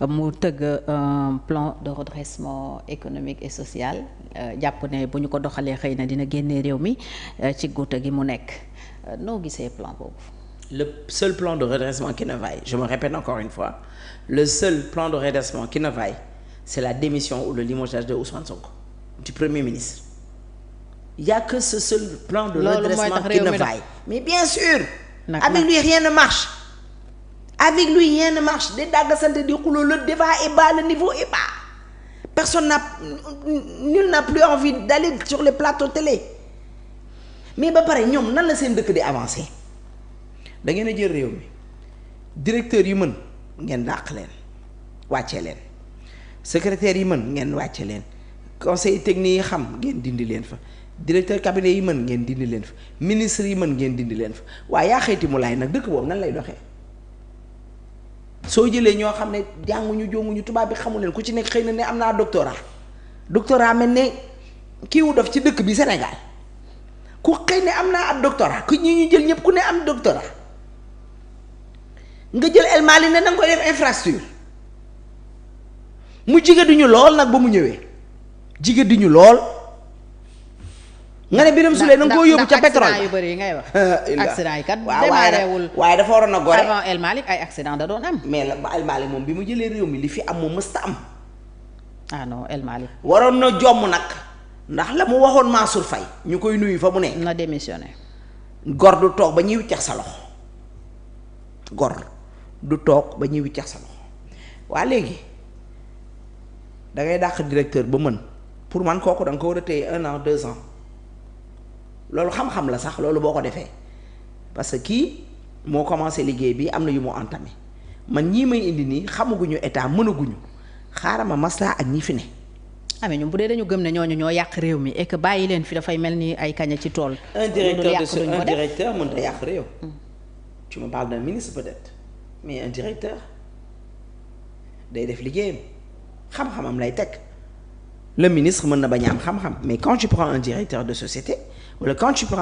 mu tëgg un plan de redressement économique et social jàpp ne bu ñu ko doxalee xëy na dina génne réew mi ci guuta gi mu nekk noo gisee plan boobu. Le seul plan de redressement qui ne vaille, je me répète encore une fois, le seul plan de redressement qui ne vaille, c'est la démission ou le limogeage de Ousmane Sonko, du Premier ministre. Il n'y a que ce seul plan de redressement qui ne vaille. Mais bien sûr, avec lui rien ne marche. Avec lui rien ne marche. Des daggasante di xulo, le débat est bas, le niveau est bas. Nul n'a plus envie d'aller sur les plateaux télé. Mais ba pare ñoom nan la seen dëkk di avancer. Da ngeen a jël réew mi directeur yi mën ngeen dàq leen wàcce leen secrétaire yi mën ngeen wàcce leen conseil technique yi xam ngeen dindi leen fa directeur cabinet yi mën ngeen dindi leen fa ministre yi mën ngeen dindi leen fa waaye yaa xëyti mu laay nag dëkk boobu nan lay doxee soo jëlee ñoo xam ne jànguñu jonguñu tubaab bi xamu leen ku ci nekk xëy na ne am naa doctorat mel ne kii wu def ci dëkk bi Sénégal ku xëy ne am naa ab doctorat ku ñi ñu jël ñëpp ku ne am doctorat nga jël El Mali ne danga koy def infrastructure mu jigéen lool nag ba mu ñëwee jigéen ñu lool nga ne Birame Souleye danga koo yóbbu ca pétrole accident yu bëri yi ngay wax. accident yi kat waaye dafa waroon a gore avant El Malick ay accident da doon am. mais la El Malick moom bi mu jëlee réew mi li fi am moom mësta am. ah non El Malick. waroon na jomm nag ndax la mu waxoon Mansour Faye ñu koy nuyu fa mu ne. na démissionné. gor du toog ba ñuy wiccax sa loxo gor du toog ba ñuy wiccax sa loxo waa léegi da ngay dàq directeur ba mën pour man kooku da nga ko war a téye 1 an 2 ans loolu xam-xam la sax loolu boo ko defee parce que kii moo commencé liggéey bi am na yu mu entamé man ñii may indi nii xamaguñu état mënaguñu xaaral ma maslaa ak ñi fi ne. mais ñun bu dee dañu gëm ne ñooñu ñoo yàq réew mi et que bàyyi leen fi dafay mel ni ay kaña ci tool. un directeur mën ta yàq réew. tu me parles d'un ministre peut-être mais un directeur day def liggéeyam xam-xamam lay teg le ministre mën na bañ a am xam-xam mais quand tu prends un directeur de société wala quand tu prends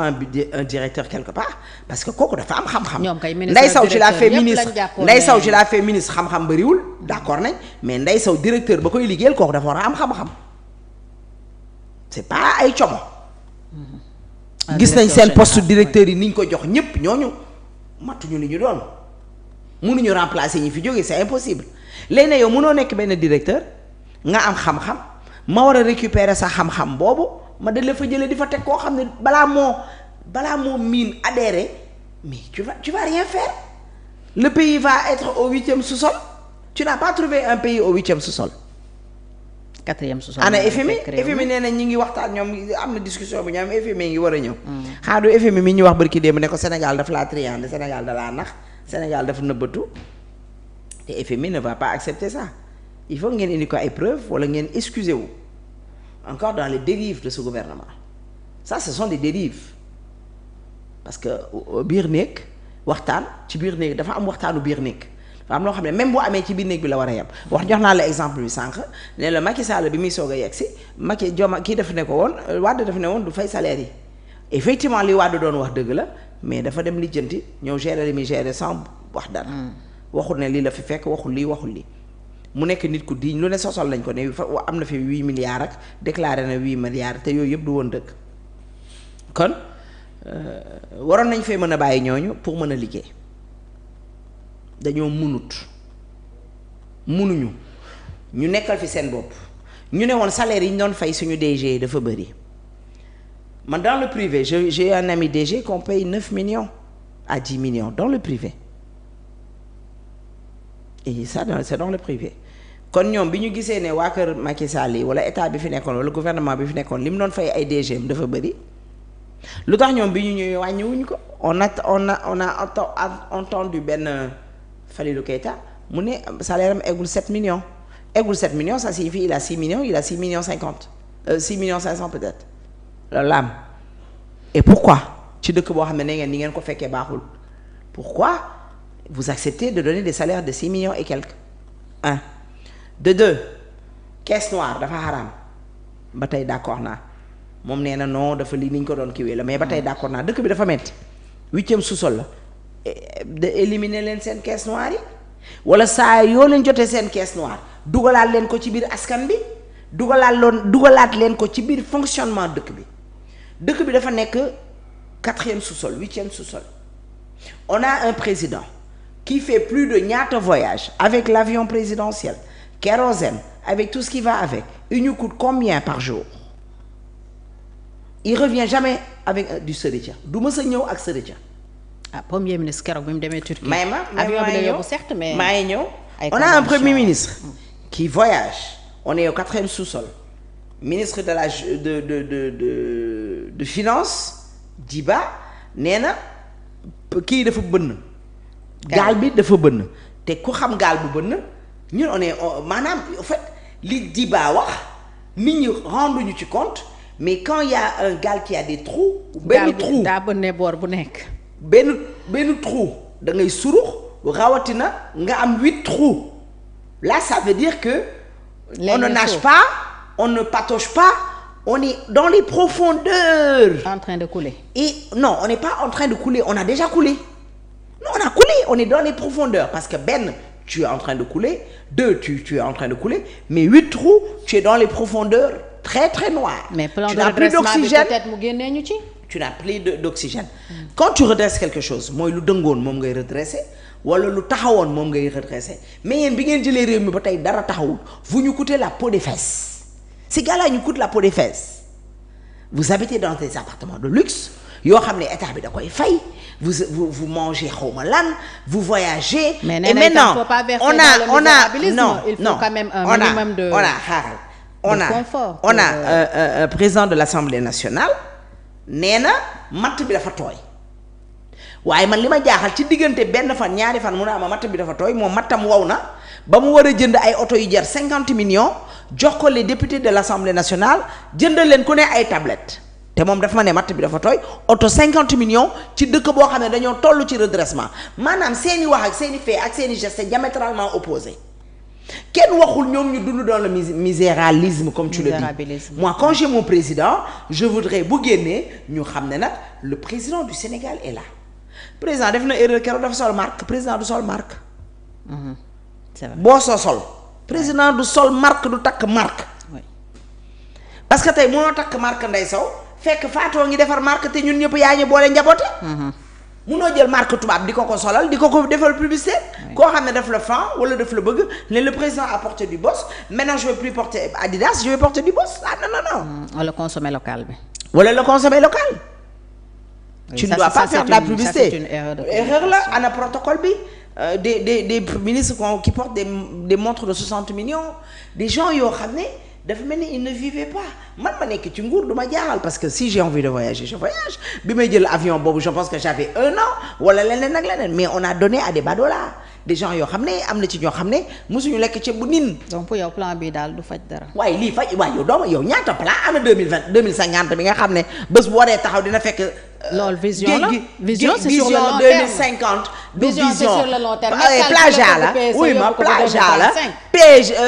un directeur quelque part parce que kooku dafa am xam-xam. ñoom kay ministre Ndeye Sow ci laa fait ministre Ndeye Sow ci laa fait ministre xam-xam bëriwul d'accord nañ mais Ndeye Sow directeur ba koy liggéeyal kooku dafa war a am xam-xam. c'est pas ay como gis nañ seen poste directeur yi ni ñu ko jox ñépp ñooñu matuñu li ñu doon mënuñu remplacer ñi fi jógee c'est impossible léegi nag yow mënoo nekk benn directeur nga am xam-xam ma war a récupérer sa xam-xam boobu ma dale fa jëlee di fa teg koo xam ne balaa moo miin adhérer mais tu vas rien faire le pays va être au 8e sous-sol tu n'as pas trouvé un pays au 8e sous-sol 4e sous-sol. ana FMI nee na ñi ngi waxtaan ñoom am na discussion bu ñu am FMI ngi war a ñëw. xaadu FMI mi ñu wax barki démb ne ko Sénégal daf laa triandé Sénégal da laa nax Sénégal dafa nëbbatu te FMI ne va pas accepter ça il faut ngeen indi ko ay preuves wala ngeen excuser wu encore dans les dérives de ce gouvernement ça ce sont des dérives parce que biir néeg waxtaan ci biir néeg dafa am waxtaanu biir néeg. am loo xam ne même boo amee ci biir néeg bi la war a yem wax jox naa la exemple bi sànq ne la Macky Sall bi muy soog a yegg si Macky Dioma kii def ne ko woon Wade def ne woon du fay salaire yi effectivement li Wade doon wax dëgg la mais dafa dem lijjanti ñëw gérer li muy gérer sans wax dara. waxul ne lii la fi fekk waxul lii waxul lii mu nekk nit ku diñ lu ne sosol lañ ko ne am na fi 8 milliards ak déclaré na 8 milliards te yooyu yëpp du woon dëgg kon waroon nañ fee mën a bàyyi ñooñu pour mën a liggéey. dañoo mënuñu ñu nekkal fi seen bopp ñu ne woon salaire yi ñu doon fay suñu DG dafa bëri man dans le privé j'ai un ami DG qu'on paye 9 millions à 10 millions dans le privé et ça c'est dans le privé kon ñoom bi ñu gisee ne waa kër Macky Sall yi wala état bi fi nekkoon wala gouvernement bi fi nekkoon li mu doon fay ay DG dafa bëri lu tax ñoom bi ñu ñëwee wàññiwuñu ko on a entendu benn Falilou Keita mu ne salaire am eggul 7 millions ça signifie il a 6 millions 50 6 millions 500 peut-être loolu la am et pourquoi ci dëkk boo xam ne ngeen ni ngeen ko fekkee baaxul pourquoi vous acceptez de donner des salaires de 6 millions et quelques de deux caisse noire dafa xaraam ba tey d'accord naa moom nee na non dafa lii ni ñu ko doon kiwee la mais ba tey d'accord naa dëkk bi dafa metti 8e sous-sol la de éliminer leen seen caisse noire yi wala saa yoo leen jotee seen caisse noire dugalaat leen ko ci biir askan bi dugalaat leen ko ci biir fonctionnement dëkk bi dafa nekk 4e sous-sol 8e sous-sol. On a un président qui fait plus de ñaata voyage avec l'avion présidentiel, kérosène, avec tout ce qui va avec. Il nous coûte combien par jour? Il revient jamais avec du sërëca du mës a ñëw ak sërëca. Ah, premier ministre keroog bi mu demee Turquie. avion bi la yóbbu certes mais. maa ngi ñëw on a un premier ministre qui voyage. On est au 4e sous-sol. Ministre de la de finance Diba nee na kii dafa bënn. gaal bi dafa bënn te ku xam gaal bu bënn ñun on est maanaam en fait li Diba wax nit ñi renduñu ci compte mais quand il y a un gaal qui a des trous. benn trou daa bënnee boor bu nekk. benn trou da ngay surux rawatina nga am 8 trous là ça veut dire que. on ne nage pas on ne patauge pas on est dans les profondeurs. En train de couler. Et non on n'est pas en train de couler on a déjà coulé. Non on a coulé on est dans les profondeurs parce que benn tu es en train de couler 2 tu es en train de couler mais 8 trous tu es dans les profondeurs très très noires. Mais plan tu de n'as plus redressement bi d'oxygène peut-être mu génnee ñu ci. tu n'as plus d'oxygène. Quand tu redresses quelque chose mooy lu dëngoon moom ngay redresser wala lu taxawoon moom ngay redresser mais yéen bi ngeen jëlee réew mi ba tey dara taxawul vous ñu coûtez la peau des fesses ces gars-là ñu coûtent la peau des fesses. Vous habitez dans des appartements de luxe yoo xam ne état bi da koy fay vous mangez xawma lan vous voyagez. Mais et maintenant on a un président de l'Assemblée nationale nee na matt bi dafa tooy waaye man li ma jaaxal ci diggante benn fan ñaari fan mu ne ama matt bi dafa tooy moom mattam wow na ba mu war a jënd ay oto yu jar 50 millions jox ko les députés de l'Assemblée nationale jëndal leen ku ne ay tablettes te moom dafa ma ne matt bi dafa tooy oto 50 millions ci dëkk boo xam ne dañoo toll ci redressement maanaam seeni wax ak seeni fait ak seeni gestes diamétralement opposés kenn waxul ñoom ñu dund dans le misérabilisme comme tu le dis. Moi quand j'ai mon président je voudrais bu génnee ñu xam ne nag le président du Sénégal est là président def na erreur keroog dafa sol marque président du sol marque. C'est vrai. boo soo sol président du sol marque du takk marque. Oui. parce que tey mënoo takk marque Ndeye Sow fekk faatoo ngi defar marque te ñun ñëpp yaa ñu boole njaboote. munoo jël marque tubaab di ko solal di ko defal publicité. koo xam ne daf la fan wala daf la bëgg ne le président a porté du Boss maintenant je vais plus porter Adidas je vais porter du Boss ah non. wala consommer local bi. wala le consommer local. Oui, tu ne dois pas faire de la publicité. C'est une erreur de erreur la ana protocole bi des ministres qui portent des montres de 60 millions des gens yoo xam ne dafa mel ni ils ne vivaient pas man ma nekk ci nguur du ma jaaxal parce que si j'ai envie de voyager je voyage bi may jël avion boobu je pense que j'avais 1 an wala leneen ak leneen mais on a donné à des badolas des gens yoo xam ne am na ci ñoo xam ne mosuñu lekk ceeb bu nin. donc pour yow plan bi daal du faj dara. waaye lii faj waaye yow dooma yow ñaata plan ana 2050 bi nga xam ne bés bu waree taxaw dina fekk. loolu vision la vision c'est sur le vision long terme 2050. vision c'est sur le long terme. plagiat la oui ma plagiat la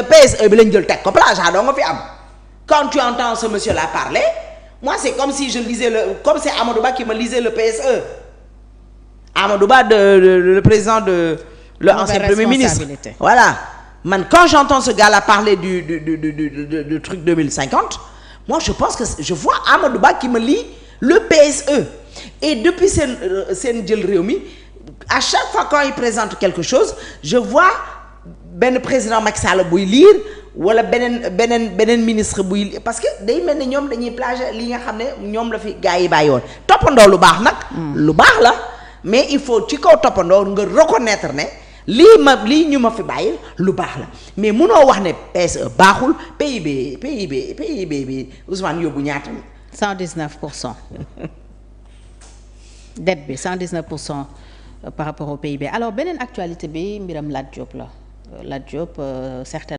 PSE bi lañ jël teg ko plagiat doo nga fi am. quand tu entends ce monsieur là parler moi c'est comme si je lisais comme c'est Amadou Ba qui me lisait le PSE. Amadou Ba le président de. le ancien premier ministre voilà man quand j'entends ce gars là parler du truc 2050 moi je pense que je vois Amadou Ba qui me lit le PSE et depuis seen jël réew mi à chaque fois quand il présente quelque chose je vois benn président Macky Sall buy lire wala beneen ministre buy parce que day mel ni ñoom dañuy plagier li nga xam ne ñoom la fi gars yi bàyyi woon toppandoo lu baax nag lu baax la mais il faut ci kaw toppandoo nga reconnaître ne lii ñu ma fi bàyyil lu baax la mais munoo wax ne PSE baaxul PIB bi Ousmane yóbbu ñaata 119%. dette bi 119% par rapport au PIB alors beneen actualité bi mbiram Lat Diop la Lat Diop certains